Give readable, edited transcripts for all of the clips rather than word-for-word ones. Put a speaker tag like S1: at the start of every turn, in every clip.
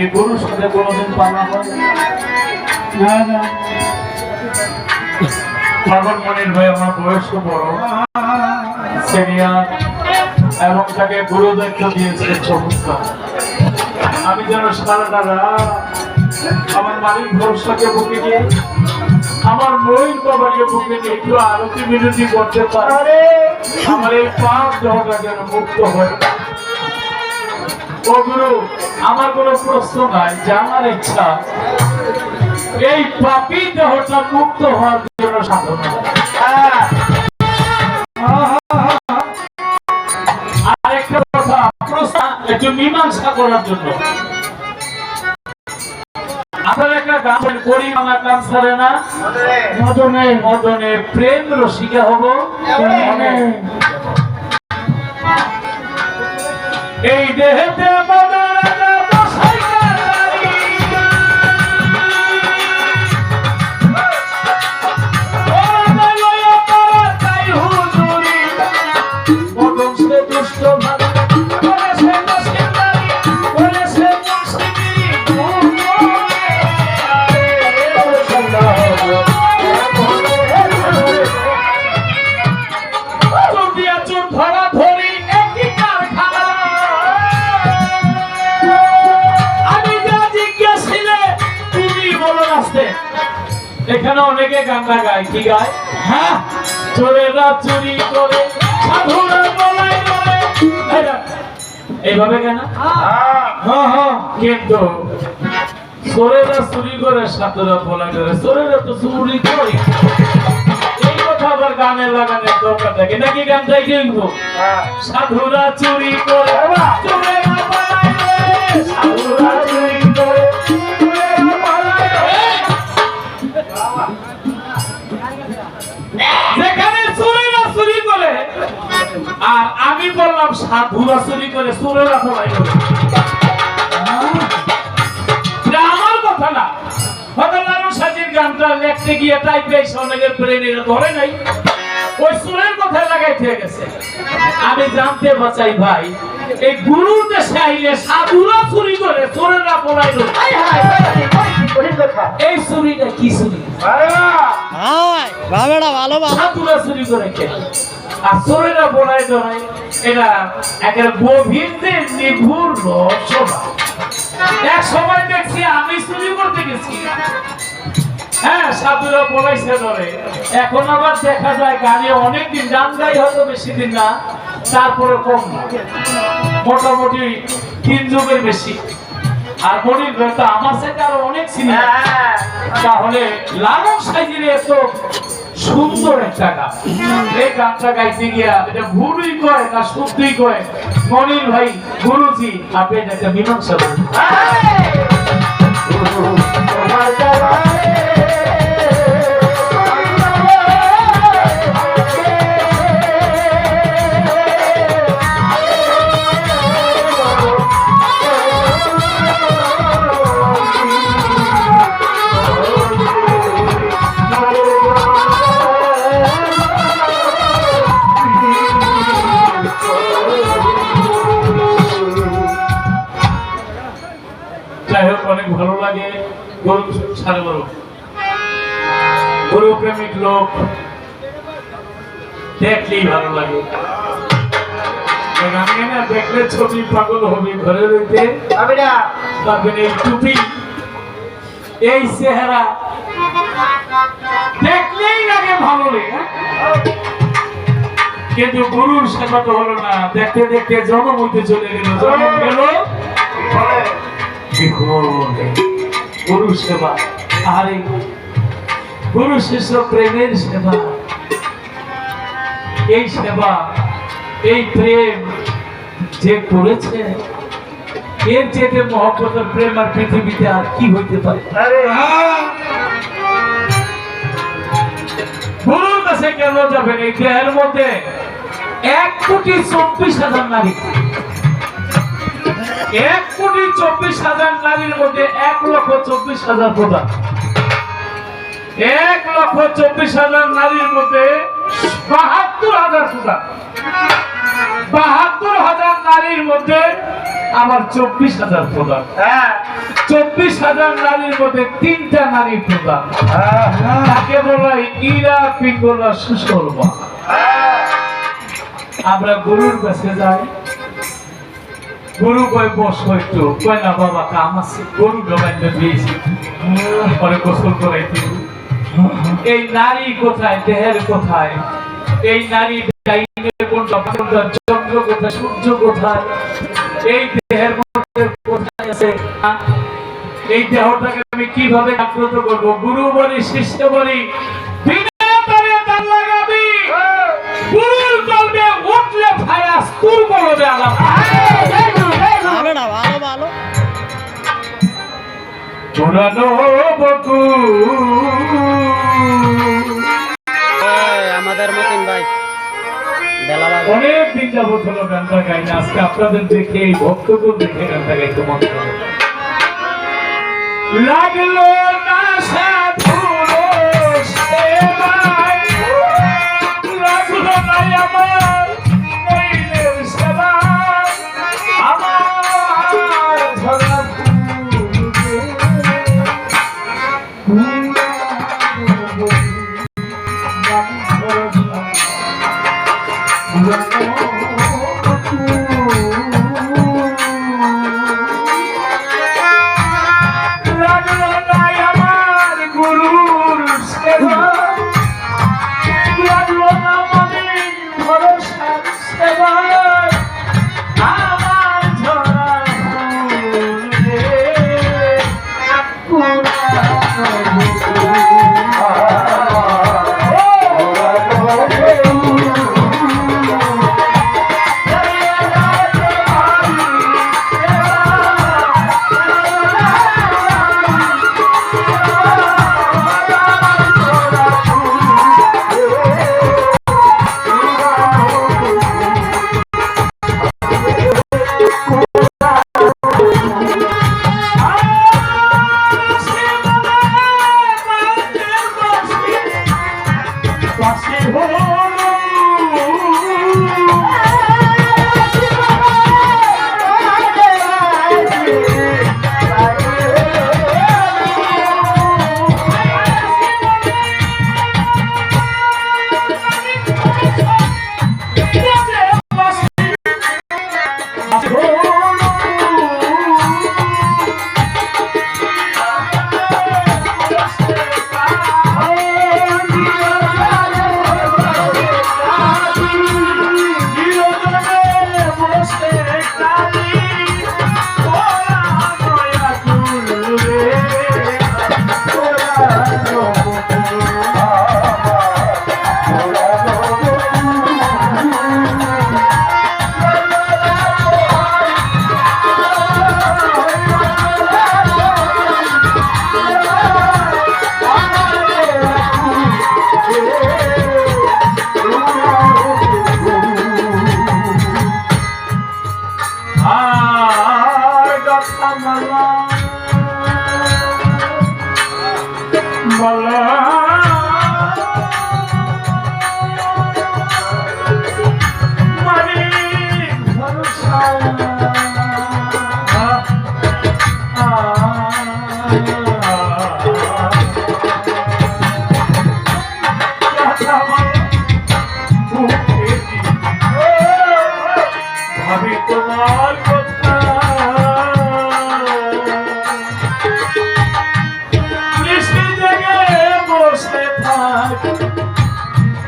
S1: কি গুরুর সাথে কোনোদিন পালা হয় না? না পাগল মনির ভাই আমার বয়স বড় সিনিয়র এবং তাকে গুরু দায়িত্ব দিয়েছে চমৎকার। আমি যেন সারাটা রাত আমার মালিক ভরসাকে বুকে নিয়ে আমার ময়ূর বাবাকে বুকে নিয়ে একটু আরতি বিরতি করতে পারে, আমার এই পাপ দেহটা যেন মুক্ত হয়। ও গুরু, আমার কোনো প্রশ্ন নাই, জানার ইচ্ছা এই পাপী দেহটা মুক্ত হওয়ার জন্য সাধনা। আরেকটা কথা, প্রশ্ন একটু মীমাংসা করার জন্য আপনার একটা গান করি, আমার গান ছাড়ে না মদনে মদনে প্রেম রসিকা হব। এই দেহেতে এখানে অনেকে গানটা গায়, কি গায়? হ্যাঁ, চোরেরা চুরি করে সাধুরা বলাই করে, এইভাবে কেন? কিন্তু চোরেরা চুরি করে সাধুরা বলাই করে, চোরেরা তো চুরি করে। এই কথা আবার গানে লাগানোর দরকার থাকে নাকি? গানটাই কিন্তু সাধুরা চুরি করে চোরেরা বলাই করে, সাধুরা চুরি করে। যেখানে চোরেরা চুরি করে আর আমি বললাম সাধুরা চুরি করে, চোরেরা বলাই করে, আমার কথা না। হয়তো লালু সাজির গানটা লিখতে গিয়ে তাই বেশ অনেকের ব্রেনের ধরে নাই, ওই চোরের কথায় লাগাই থেকে গেছে। আমি জানতে চাই ভাই, এই গুরুর দেশে আইলে সাধুরা চুরি করে চোরেরা বলাই করে, এই চুরিটা কি চুরি? সাধুরা চুরি করে আর চোরেরা বলাই করে, এটা একটা গভীর নিভুর রহস্য। এক সময় দেখছি আমি চুরি করতে গেছি, হ্যাঁ সাধুরা বলাইছে ধরে। এখন আবার দেখা যায় গানে অনেকদিন গান গাই, হয়তো বেশি দিন না, তারপরে কম না, মোটামুটি 3 যুগের বেশি। আর মনির ভাই তো আমার সাথে আরো অনেক সিনিয়র। তাহলে লালন সাইজির এত সুন্দর একটা গান, এই গানটা গাইতে গিয়া এটা ভুলই কয় না শুদ্ধই কয়? মনির ভাই, গুরুজি আপনি একটা মীমাংসা করুন। অনেক ভালো লাগে গরু সাড়ে বড় গরু প্রেমিক লোক দেখলেই ভালো লাগে। আমি না দেখলে ছবি পাগল হবি, ঘরে রইতে পারবেন। এই টুপি, এই চেহারা দেখলেই লাগে ভালো লাগে, কিন্তু গুরুর সেবা তো হলো না। দেখতে দেখতে জন্ম হইতে চলে গেল, জন্ম গেল গুরু সেবা। আর গুরু শিষ্য প্রেমের সেবা, এই সেবা এই প্রেম যে করেছে, এর চেয়ে মহব্বতের প্রেম আর পৃথিবীতে আর কি হইতে পারে? গুরুর কাছে কেন যাবেন? এই দেহের মধ্যে 1,24,000 নারী, 1,24,000 নারীর মধ্যে 1,24,000 প্রধান, 1,24,000 নারীর মধ্যে 72,000 প্রধান, 72,000 নারীর মধ্যে আমার 24,000 প্রধান। 24,000 নারীর মধ্যে 3টা নারী প্রধান, তাকে বলা হয় ইরা পিঙ্গলা সুশর্মা। আমরা গুরুর কাছে যাই, গুরু কয় বসো একটু, কয় না বাবা কাম আছে, গরু জমাইতে দিয়েছি পরে গোসল করাইতে। এই নারী কোথায়, দেহের কোথায়, এই নারী চন্দ্র কোথায়, সূর্য কোথায়, এই দেহের মধ্যে কোথায় আছে, এই দেহটাকে আমি কিভাবে জাগ্রত করবো? গুরু বলি, শিষ্য বলি, গুরুর কলবে উঠলে ফায়াস তুর বলবে আলাপ। পুরানো বকু
S2: আমাদের মতন ভাই
S1: অনেক দিন যাবত হলো গানটা গাই না, আজকে আপনাদের দেখে এই ভক্তগুলো দেখে গানটা গাইতে মন লাগলো না সাধুর সেবায়, লাগলো না আমার নইলের সেবায়, আমার ধরা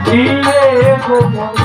S3: Diego